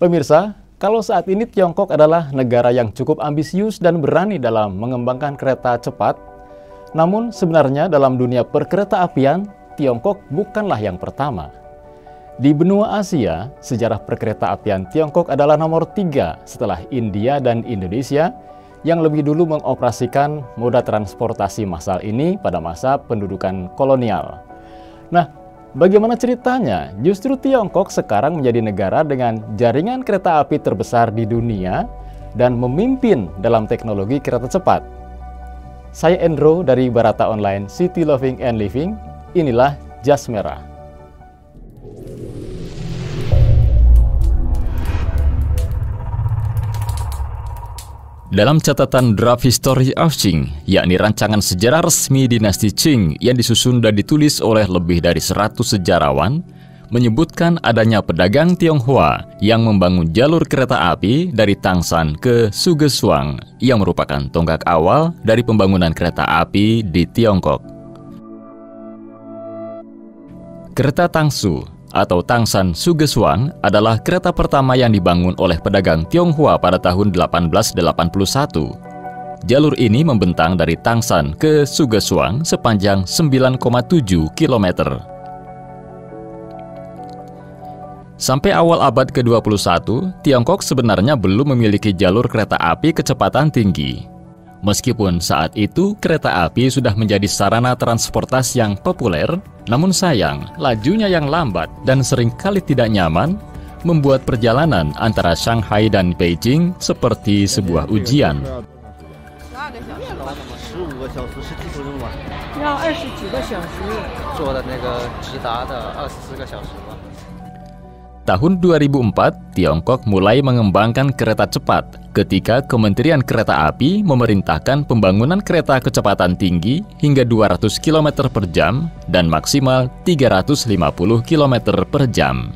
Pemirsa, kalau saat ini Tiongkok adalah negara yang cukup ambisius dan berani dalam mengembangkan kereta cepat, namun sebenarnya dalam dunia perkereta-apian, Tiongkok bukanlah yang pertama. Di benua Asia, sejarah perkereta-apian Tiongkok adalah nomor 3 setelah India dan Indonesia yang lebih dulu mengoperasikan moda transportasi massal ini pada masa pendudukan kolonial. Nah, bagaimana ceritanya? Justru Tiongkok sekarang menjadi negara dengan jaringan kereta api terbesar di dunia dan memimpin dalam teknologi kereta cepat. Saya Endro dari Barata Online City Loving and Living. Inilah Jas Merah. Dalam catatan Draft History of Qing, yakni rancangan sejarah resmi dinasti Qing yang disusun dan ditulis oleh lebih dari 100 sejarawan, menyebutkan adanya pedagang Tionghoa yang membangun jalur kereta api dari Tangshan ke Sugeshuang yang merupakan tonggak awal dari pembangunan kereta api di Tiongkok. Kereta Tangsu atau Tangshan Sugeshuang adalah kereta pertama yang dibangun oleh pedagang Tionghoa pada tahun 1881. Jalur ini membentang dari Tangshan ke Sugeshuang sepanjang 9,7 km. Sampai awal abad ke-21, Tiongkok sebenarnya belum memiliki jalur kereta api kecepatan tinggi. Meskipun saat itu kereta api sudah menjadi sarana transportasi yang populer, namun sayang, lajunya yang lambat dan seringkali tidak nyaman membuat perjalanan antara Shanghai dan Beijing seperti sebuah ujian. Tahun 2004, Tiongkok mulai mengembangkan kereta cepat ketika Kementerian Kereta Api memerintahkan pembangunan kereta kecepatan tinggi hingga 200 km per jam dan maksimal 350 km per jam.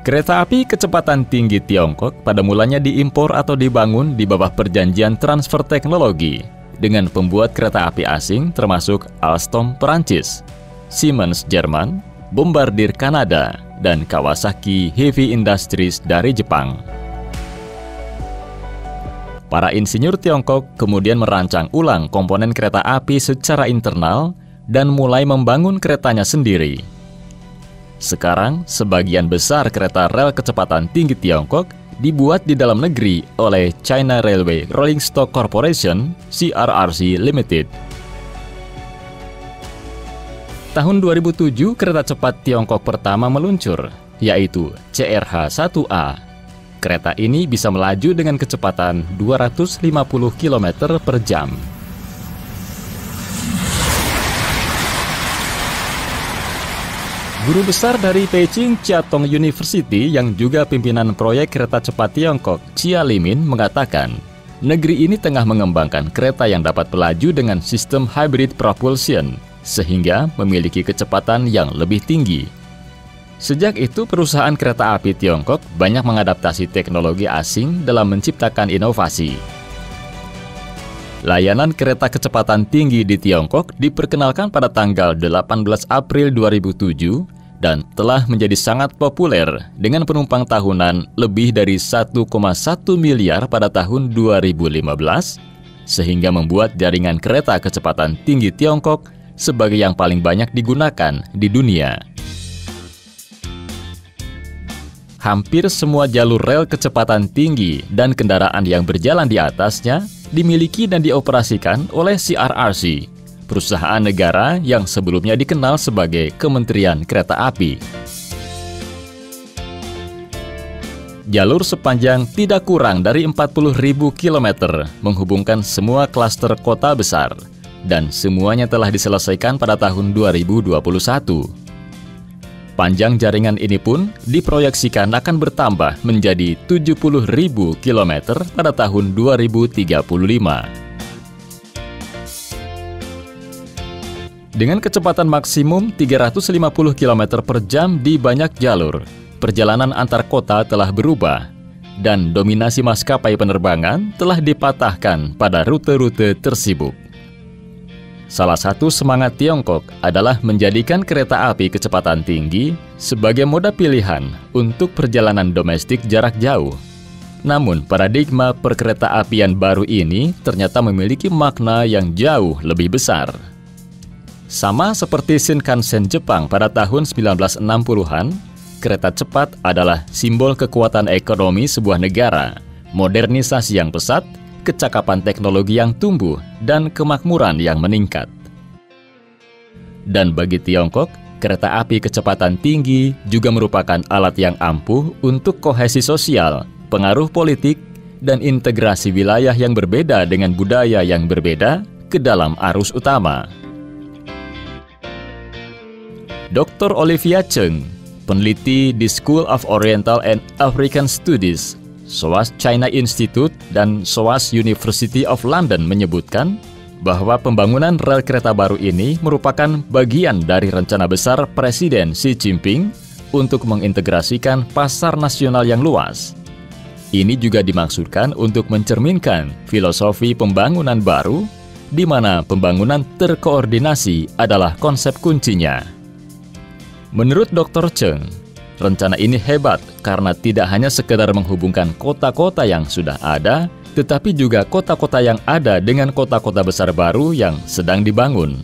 Kereta api kecepatan tinggi Tiongkok pada mulanya diimpor atau dibangun di bawah perjanjian transfer teknologi dengan pembuat kereta api asing termasuk Alstom Perancis, Siemens Jerman, Bombardier Kanada, dan Kawasaki Heavy Industries dari Jepang. Para insinyur Tiongkok kemudian merancang ulang komponen kereta api secara internal dan mulai membangun keretanya sendiri. Sekarang, sebagian besar kereta rel kecepatan tinggi Tiongkok dibuat di dalam negeri oleh China Railway Rolling Stock Corporation (CRRC) Limited. Tahun 2007, kereta cepat Tiongkok pertama meluncur, yaitu CRH-1A. Kereta ini bisa melaju dengan kecepatan 250 km per jam. Guru besar dari Beijing Chiatong University yang juga pimpinan proyek kereta cepat Tiongkok, Chia Limin, mengatakan, negeri ini tengah mengembangkan kereta yang dapat melaju dengan sistem hybrid propulsion, sehingga memiliki kecepatan yang lebih tinggi. Sejak itu, perusahaan kereta api Tiongkok banyak mengadaptasi teknologi asing dalam menciptakan inovasi. Layanan kereta kecepatan tinggi di Tiongkok diperkenalkan pada tanggal 18 April 2007 dan telah menjadi sangat populer dengan penumpang tahunan lebih dari 1,1 miliar pada tahun 2015, sehingga membuat jaringan kereta kecepatan tinggi Tiongkok sebagai yang paling banyak digunakan di dunia. Hampir semua jalur rel kecepatan tinggi dan kendaraan yang berjalan di atasnya dimiliki dan dioperasikan oleh CRRC, perusahaan negara yang sebelumnya dikenal sebagai Kementerian Kereta Api. Jalur sepanjang tidak kurang dari 40.000 km menghubungkan semua klaster kota besar, dan semuanya telah diselesaikan pada tahun 2021. Panjang jaringan ini pun diproyeksikan akan bertambah menjadi 70.000 km pada tahun 2035. Dengan kecepatan maksimum 350 km per jam di banyak jalur, perjalanan antar kota telah berubah, dan dominasi maskapai penerbangan telah dipatahkan pada rute-rute tersibuk. Salah satu semangat Tiongkok adalah menjadikan kereta api kecepatan tinggi sebagai moda pilihan untuk perjalanan domestik jarak jauh. Namun, paradigma perkereta-apian baru ini ternyata memiliki makna yang jauh lebih besar. Sama seperti Shinkansen Jepang pada tahun 1960-an, kereta cepat adalah simbol kekuatan ekonomi sebuah negara, modernisasi yang pesat, kecakapan teknologi yang tumbuh, dan kemakmuran yang meningkat. Dan bagi Tiongkok, kereta api kecepatan tinggi juga merupakan alat yang ampuh untuk kohesi sosial, pengaruh politik, dan integrasi wilayah yang berbeda dengan budaya yang berbeda ke dalam arus utama. Dr. Olivia Cheng, peneliti di School of Oriental and African Studies, SOAS China Institute dan SOAS University of London menyebutkan bahwa pembangunan rel kereta baru ini merupakan bagian dari rencana besar Presiden Xi Jinping untuk mengintegrasikan pasar nasional yang luas. Ini juga dimaksudkan untuk mencerminkan filosofi pembangunan baru, di mana pembangunan terkoordinasi adalah konsep kuncinya. Menurut Dr. Cheng, rencana ini hebat karena tidak hanya sekedar menghubungkan kota-kota yang sudah ada, tetapi juga kota-kota yang ada dengan kota-kota besar baru yang sedang dibangun.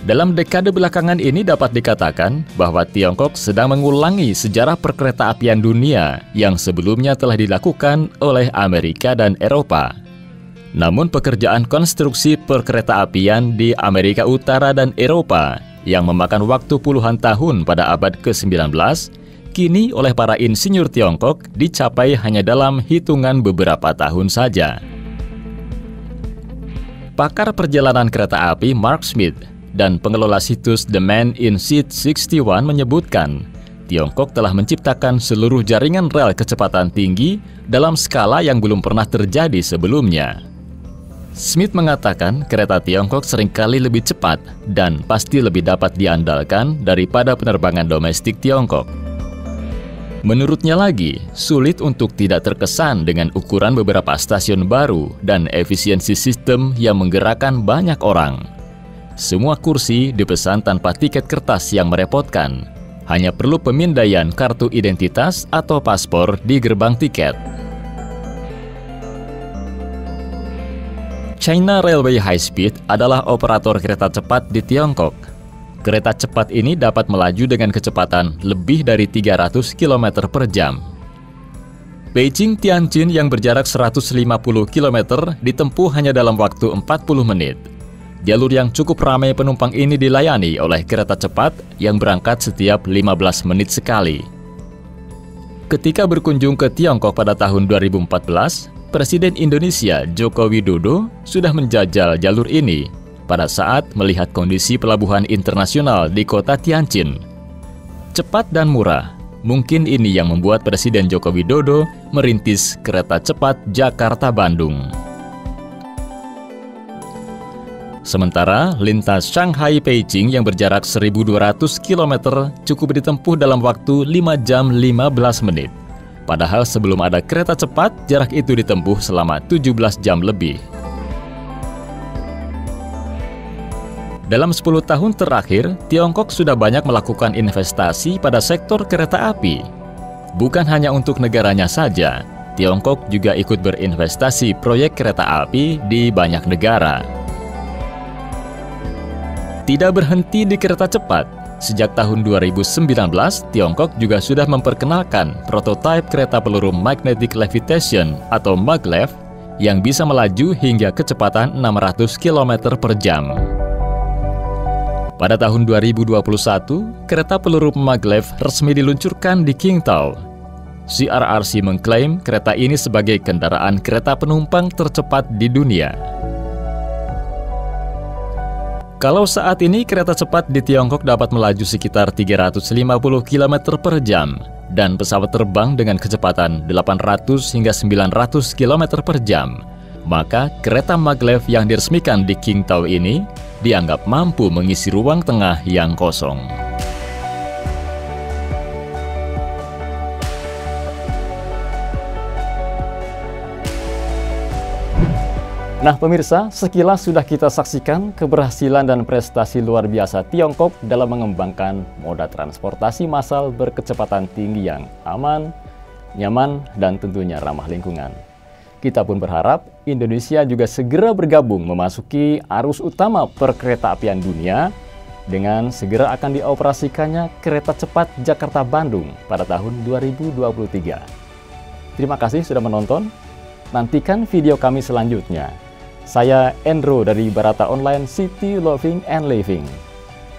Dalam dekade belakangan ini dapat dikatakan bahwa Tiongkok sedang mengulangi sejarah perkereta-apian dunia yang sebelumnya telah dilakukan oleh Amerika dan Eropa. Namun pekerjaan konstruksi perkereta-apian di Amerika Utara dan Eropa yang memakan waktu puluhan tahun pada abad ke-19, kini oleh para insinyur Tiongkok dicapai hanya dalam hitungan beberapa tahun saja. Pakar perjalanan kereta api Mark Smith dan pengelola situs The Man in Seat 61 menyebutkan, Tiongkok telah menciptakan seluruh jaringan rel kecepatan tinggi dalam skala yang belum pernah terjadi sebelumnya. Smith mengatakan kereta Tiongkok seringkali lebih cepat dan pasti lebih dapat diandalkan daripada penerbangan domestik Tiongkok. Menurutnya lagi, sulit untuk tidak terkesan dengan ukuran beberapa stasiun baru dan efisiensi sistem yang menggerakkan banyak orang. Semua kursi dipesan tanpa tiket kertas yang merepotkan. Hanya perlu pemindaian kartu identitas atau paspor di gerbang tiket. China Railway High Speed adalah operator kereta cepat di Tiongkok. Kereta cepat ini dapat melaju dengan kecepatan lebih dari 300 km per jam. Beijing-Tianjin yang berjarak 150 km ditempuh hanya dalam waktu 40 menit. Jalur yang cukup ramai penumpang ini dilayani oleh kereta cepat yang berangkat setiap 15 menit sekali. Ketika berkunjung ke Tiongkok pada tahun 2014, Presiden Indonesia Joko Widodo sudah menjajal jalur ini pada saat melihat kondisi pelabuhan internasional di kota Tianjin. Cepat dan murah, mungkin ini yang membuat Presiden Joko Widodo merintis kereta cepat Jakarta-Bandung. Sementara lintas Shanghai-Beijing yang berjarak 1.200 km cukup ditempuh dalam waktu 5 jam 15 menit. Padahal sebelum ada kereta cepat, jarak itu ditempuh selama 17 jam lebih. Dalam 10 tahun terakhir, Tiongkok sudah banyak melakukan investasi pada sektor kereta api. Bukan hanya untuk negaranya saja, Tiongkok juga ikut berinvestasi proyek kereta api di banyak negara. Tidak berhenti di kereta cepat. Sejak tahun 2019, Tiongkok juga sudah memperkenalkan prototipe kereta peluru magnetic levitation atau maglev yang bisa melaju hingga kecepatan 600 km per jam. Pada tahun 2021, kereta peluru maglev resmi diluncurkan di Qingdao. CRRC mengklaim kereta ini sebagai kendaraan kereta penumpang tercepat di dunia. Kalau saat ini kereta cepat di Tiongkok dapat melaju sekitar 350 km per jam dan pesawat terbang dengan kecepatan 800 hingga 900 km per jam, maka kereta maglev yang diresmikan di Qingdao ini dianggap mampu mengisi ruang tengah yang kosong. Nah pemirsa, sekilas sudah kita saksikan keberhasilan dan prestasi luar biasa Tiongkok dalam mengembangkan moda transportasi massal berkecepatan tinggi yang aman, nyaman, dan tentunya ramah lingkungan. Kita pun berharap Indonesia juga segera bergabung memasuki arus utama perkeretaapian dunia dengan segera akan dioperasikannya kereta cepat Jakarta-Bandung pada tahun 2023. Terima kasih sudah menonton. Nantikan video kami selanjutnya. Saya Endro dari Barata Online City Loving and Living.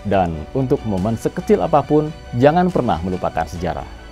Dan untuk momen sekecil apapun, jangan pernah melupakan sejarah.